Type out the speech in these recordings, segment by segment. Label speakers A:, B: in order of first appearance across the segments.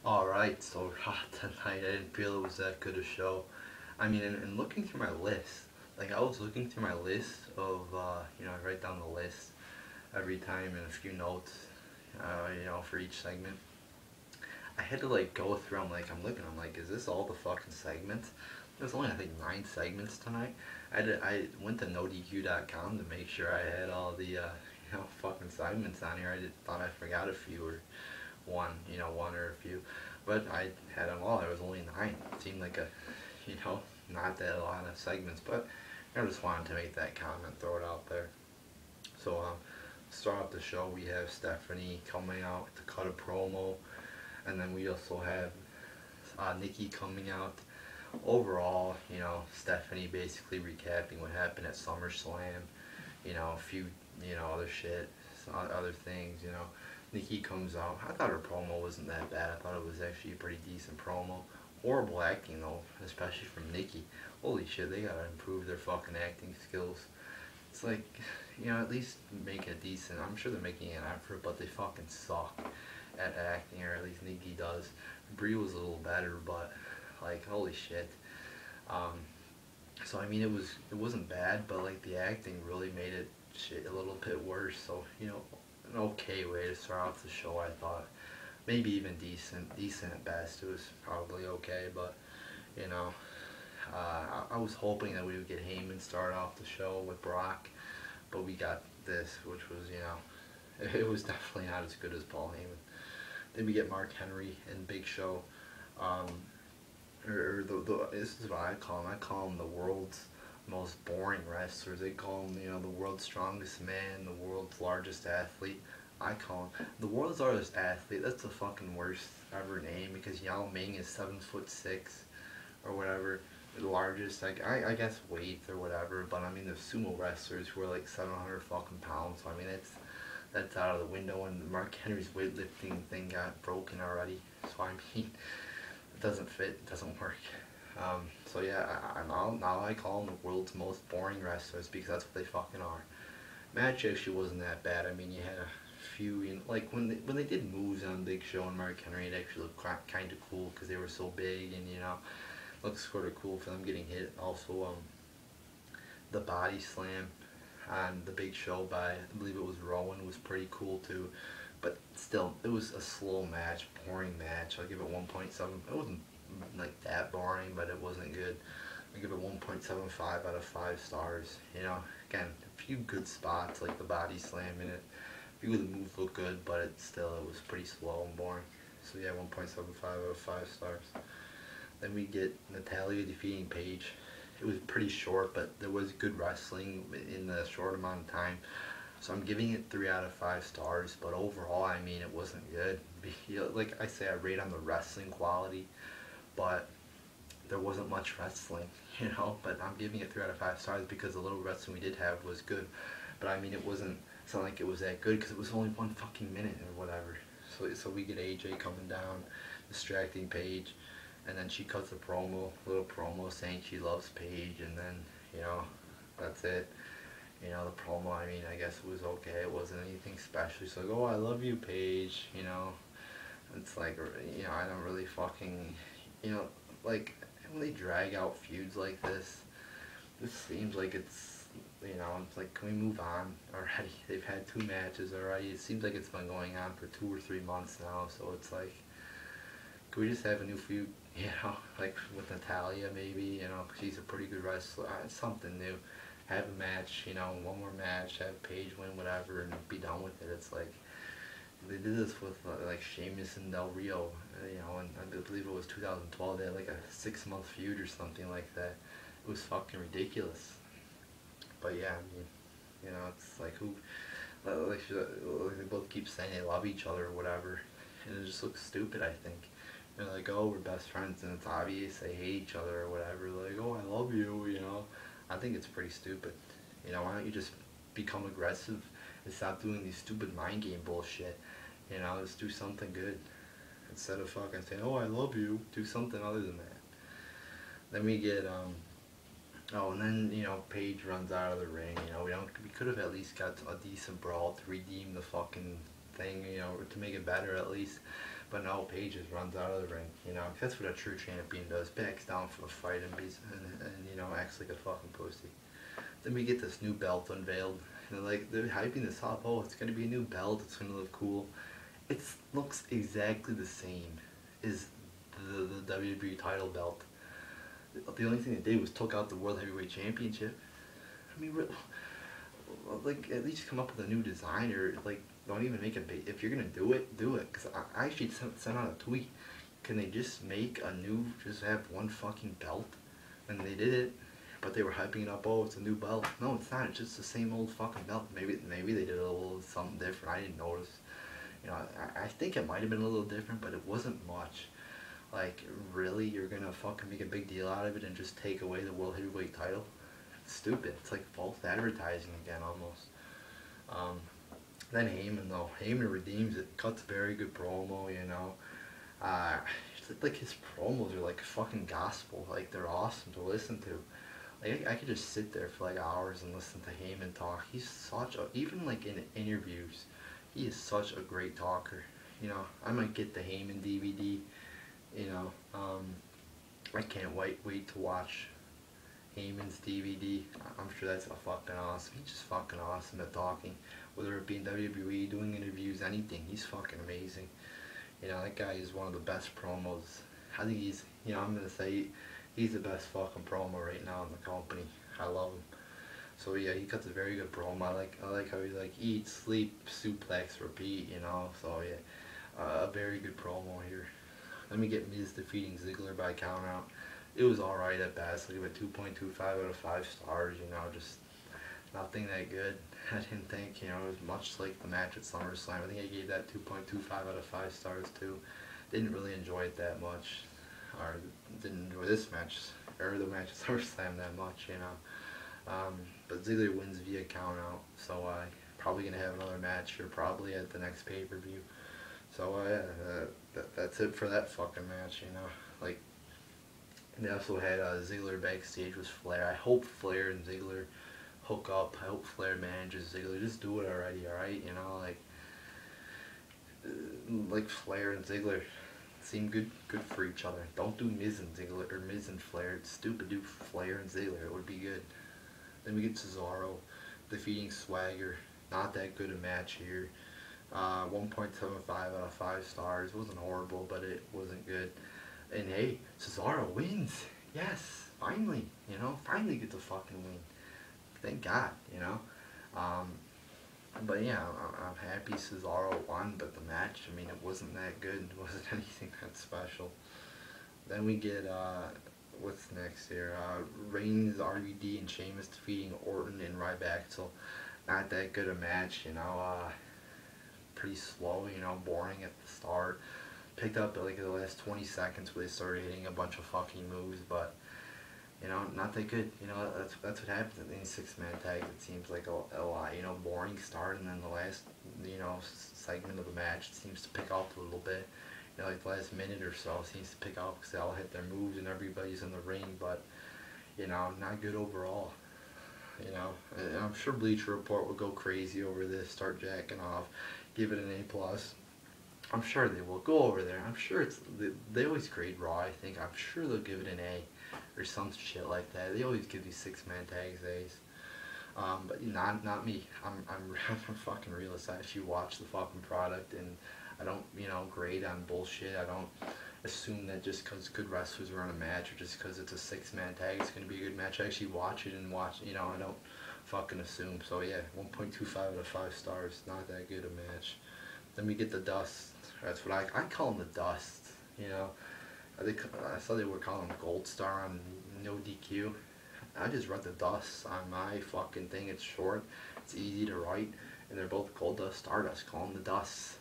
A: Alright, so tonight I didn't feel it was that good a show. I mean, and looking through my list, like I was looking through my list of, I write down the list every time and a few notes, for each segment. I had to like go through, I'm like, is this all the fucking segments? There's only, I think, 9 segments tonight. I went to nodq.com to make sure I had all the, fucking segments on here. Thought I forgot a few or one or a few. But I had them all. There was only 9. It seemed like you know, not that a lot of segments, but I just wanted to make that comment, throw it out there. So, start off the show, we have Stephanie coming out to cut a promo, and then we also have Nikki coming out. Overall, Stephanie basically recapping what happened at SummerSlam, a few, other shit, other things, Nikki comes out. I thought her promo wasn't that bad. I thought it was actually a pretty decent promo. Horrible acting though, especially from Nikki. Holy shit, they gotta improve their fucking acting skills. It's like, at least make it decent. I'm sure they're making an effort, but they fucking suck at acting, or at least Nikki does. Brie was a little better, but like, holy shit. Um, so I mean, it wasn't bad, but like the acting really made it shit a little bit worse. So an okay way to start off the show, I thought. Maybe even decent at best. It was probably okay, but you know, I was hoping that we would get Heyman start off the show with Brock, but we got this, which was, it was definitely not as good as Paul Heyman. Then we get Mark Henry and Big Show, um, this is what I call him. I call him the world's most boring wrestlers. They call him, the world's strongest man, the world's largest athlete. I call him the world's largest athlete. That's the fucking worst ever name, because Yao Ming is 7'6" or whatever. The largest, like, I guess weight or whatever, but I mean the sumo wrestlers who are like 700 fucking pounds. So I mean that's out of the window, and Mark Henry's weightlifting thing got broken already. So I mean, it doesn't fit, it doesn't work. So yeah, now I call them the world's most boring wrestlers, because that's what they fucking are. Match actually wasn't that bad. I mean, you had a few, like when they did moves on Big Show and Mark Henry, it actually looked kind of cool because they were so big, and looks sort of cool for them getting hit. Also, the body slam on the Big Show by, I believe it was Rowan, was pretty cool too. But still, it was a slow match, boring match. I'll give it 1.7. It wasn't like that boring, but it wasn't good. I give it 1.75 out of 5 stars. Again, a few good spots like the body slam in it. A few of the moves look good, but it was pretty slow and boring. So yeah, 1.75 out of 5 stars. Then we get Natalya defeating Paige. It was pretty short, but there was good wrestling in the short amount of time. So I'm giving it 3 out of 5 stars, but overall, I mean, it wasn't good. Like I say, I rate on the wrestling quality, but there wasn't much wrestling, but I'm giving it 3 out of 5 stars because the little wrestling we did have was good. But I mean, it's not like it was that good because it was only 1 fucking minute or whatever. So we get AJ coming down, distracting Paige, and then she cuts a little promo saying she loves Paige, and then, that's it. The promo, I mean, I guess it was okay. It wasn't anything special. She's like, oh, I love you, Paige, It's like, I don't really fucking, like, when they drag out feuds like this, it seems like it's like, can we move on already? They've had 2 matches already. It seems like it's been going on for 2 or 3 months now, so it's like, can we just have a new feud, like with Natalya maybe, 'cause she's a pretty good wrestler, something new. Have a match, 1 more match, have Paige win, whatever, and be done with it. It's like, they did this with like Sheamus and Del Rio, and I believe it was 2012. They had like a 6-month feud or something like that. It was fucking ridiculous. But yeah, I mean, it's like they both keep saying they love each other or whatever, and it just looks stupid. I think they're like, oh, we're best friends, and it's obvious they hate each other or whatever. Like, oh, I love you, I think it's pretty stupid. Why don't you just become aggressive and stop doing these stupid mind game bullshit? Just do something good. Instead of fucking saying, oh, I love you, do something other than that. Then we get, oh, and then, Paige runs out of the ring. We could have at least got a decent brawl to redeem the fucking thing, to make it better at least. But no, Paige just runs out of the ring, you know. 'Cause that's what a true champion does. Backs down for the fight and you know, acts like a fucking pussy. Then we get this new belt unveiled. And like, they're hyping this up. Oh, it's gonna be a new belt. It's gonna look cool. It looks exactly the same as the WWE title belt. The only thing they did was took out the World Heavyweight Championship. I mean, like, at least come up with a new design, or like, don't even make it big. If you're gonna do it, do it. Cause I actually sent out a tweet. Can they just make a new, just have one fucking belt? And they did it, but they were hyping it up. Oh, it's a new belt. No, it's not. It's just the same old fucking belt. Maybe they did a little something different. I didn't notice. You know, I think it might have been a little different, but it wasn't much. Like, really, you're gonna fucking make a big deal out of it and just take away the World Heavyweight title? It's stupid. It's like false advertising again, almost. Then Heyman, though. Heyman redeems it. Cuts a very good promo, you know. Like, his promos are like fucking gospel. Like, they're awesome to listen to. Like, I could just sit there for like hours and listen to Heyman talk. He's such a, even like in interviews, he is such a great talker. You know, I might get the Heyman DVD. You know, I can't wait to watch Heyman's DVD. I'm sure that's fucking awesome. He's just fucking awesome at talking. Whether it be in WWE, doing interviews, anything, he's fucking amazing. You know, that guy is one of the best promos. I think he's, you know, I'm gonna say he's the best fucking promo right now in the company. I love him. So yeah, he cuts a very good promo. I like how he's like, eat, sleep, suplex, repeat. You know, so yeah, a very good promo here. Let me get Miz defeating Ziggler by count out. It was alright at best, like a 2.25 out of 5 stars, you know, just nothing that good. I didn't think, you know, it was much like the match at SummerSlam. I think I gave that 2.25 out of 5 stars too. Didn't really enjoy it that much, or didn't enjoy this match, or the match at SummerSlam that much, you know. But Ziggler wins via count out, so probably going to have another match here, probably at the next pay-per-view. So yeah, that's it for that fucking match, you know. Like, they also had Ziggler backstage with Flair. I hope Flair and Ziggler hook up. I hope Flair manages Ziggler. Just do it already, alright? You know, like Flair and Ziggler seem good for each other. Don't do Miz and Ziggler, or Miz and Flair. It's stupid. Do Flair and Ziggler. It would be good. Then we get Cesaro defeating Swagger. Not that good a match here. 1.75 out of 5 stars. It wasn't horrible, but it wasn't good. And hey, Cesaro wins. Yes, finally. You know, finally gets a fucking win. Thank God, you know. But yeah, I'm happy Cesaro won, but the match, I mean, it wasn't that good. It wasn't anything that special. Then we get, what's next here? Reigns, RVD, and Sheamus defeating Orton and Ryback. So, not that good a match, you know. Pretty slow, you know, boring at the start. Picked up at like the last 20 seconds where they started hitting a bunch of fucking moves, but you know, not that good. You know, that's what happens in these 6-man tags. It seems like a lot, you know, boring start, and then the last, you know, segment of the match, it seems to pick up a little bit. You know, like the last minute or so seems to pick up because they all hit their moves and everybody's in the ring, but you know, not good overall. You know, and I'm sure Bleacher Report will go crazy over this, start jacking off, give it an A+. I'm sure they will. Go over there. I'm sure they always grade Raw, I think. I'm sure they'll give it an A or some shit like that. They always give these 6-man tags A's. But not me. I'm fucking realist. I actually watch the fucking product, and I don't, you know, grade on bullshit. I don't assume that just because good wrestlers are on a match, or just because it's a 6-man tag, it's going to be a good match. I actually watch it and watch, you know, I don't fucking assume. So yeah, 1.25 out of 5 stars. Not that good a match. Then we get the Dust. That's what I call them, the Dust. You know, I saw they were calling them Gold Star on No DQ. I just read the Dust on my fucking thing. It's short, it's easy to write, and they're both Gold Dust, Stardust. Call them the Dust.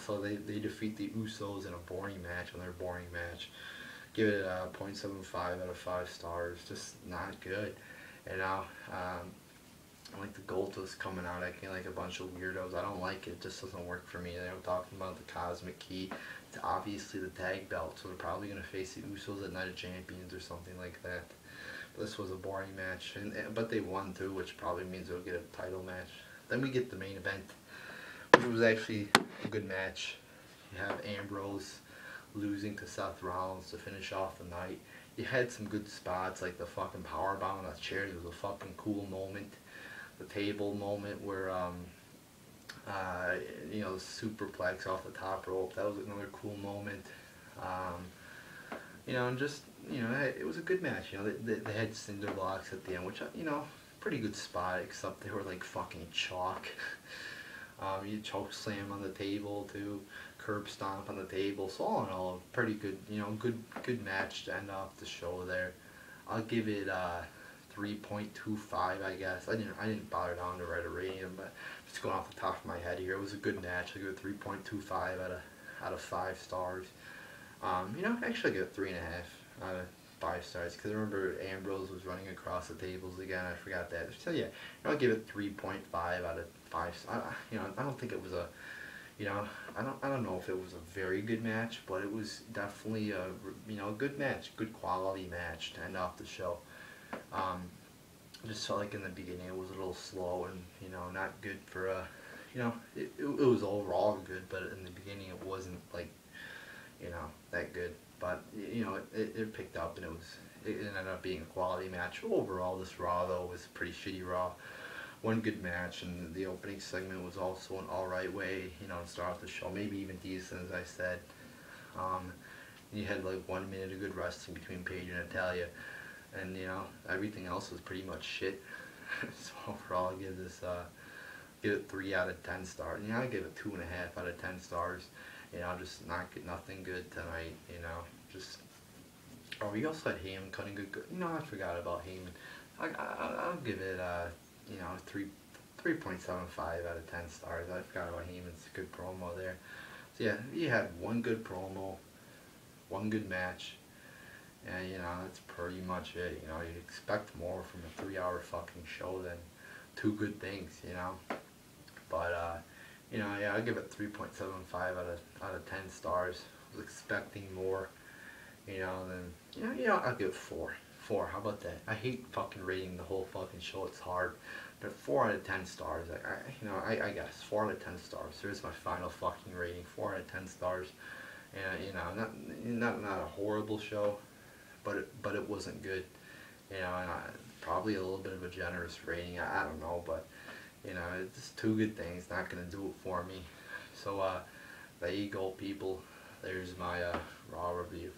A: So they defeat the Usos in a boring match, another boring match. Give it a 0.75 out of 5 stars. Just not good. You know, like the Goldust coming out acting like a bunch of weirdos. I don't like it. It just doesn't work for me. They were talking about the Cosmic Key. It's obviously the tag belt, so they're probably going to face the Usos at Night of Champions or something like that. But this was a boring match, but they won too, which probably means they'll get a title match. Then we get the main event, which was actually a good match. You have Ambrose losing to Seth Rollins to finish off the night. You had some good spots like the fucking powerbomb on the chairs. It was a fucking cool moment. The table moment where you know, the superplex off the top rope. That was another cool moment. You know, and just, you know, it was a good match. You know, they had cinder blocks at the end, which, you know, pretty good spot, except they were like fucking chalk. You choke slam on the table too, curb stomp on the table. So all in all, pretty good, you know, good match to end off the show there. I'll give it 3.25, I guess. I didn't bother down to write a rating, but just going off the top of my head here, it was a good match. I give it 3.25 out of 5 stars. You know, actually I give it 3.5 out of 5 stars, because I remember Ambrose was running across the tables again. I forgot that. So yeah, I'll give it 3.5 out of 5 stars. You know, I don't think it was a, you know, I don't know if it was a very good match, but it was definitely a, you know, a good match, good quality match to end off the show. I just felt like in the beginning it was a little slow and, you know, not good for you know, it was overall good, but in the beginning it wasn't like, you know, that good. But you know, it picked up, and it ended up being a quality match. Overall, this Raw though was a pretty shitty Raw. One good match, and the opening segment was also an alright way, you know, to start off the show. Maybe even decent, as I said. You had like 1 minute of good wrestling between Paige and Natalya, and you know, everything else was pretty much shit. So overall, I give this give it 3 out of 10 stars. You know, I give it 2.5 out of 10 stars. You know, just nothing good tonight. You know, just. Oh, we also had Heyman cutting good. You know, I forgot about Heyman. I'll give it you know, 3.75 out of 10 stars. I forgot about Heyman's good promo there. So yeah, you had one good promo, one good match, and you know, that's pretty much it. You know, you'd expect more from a 3-hour fucking show than 2 good things. You know, but you know, yeah, I'll give it 3.75 out of 10 stars. I was expecting more, you know, then you know, I'll give it 4. 4, how about that? I hate fucking rating the whole fucking show. It's hard, but 4 out of 10 stars. You know, I guess 4 out of 10 stars. There's my final fucking rating. 4 out of 10 stars. And you know, not a horrible show, but it wasn't good. You know, and probably a little bit of a generous rating. I don't know, but. You know, it's 2 good things, not going to do it for me. So, there you go, people. There's my Raw review.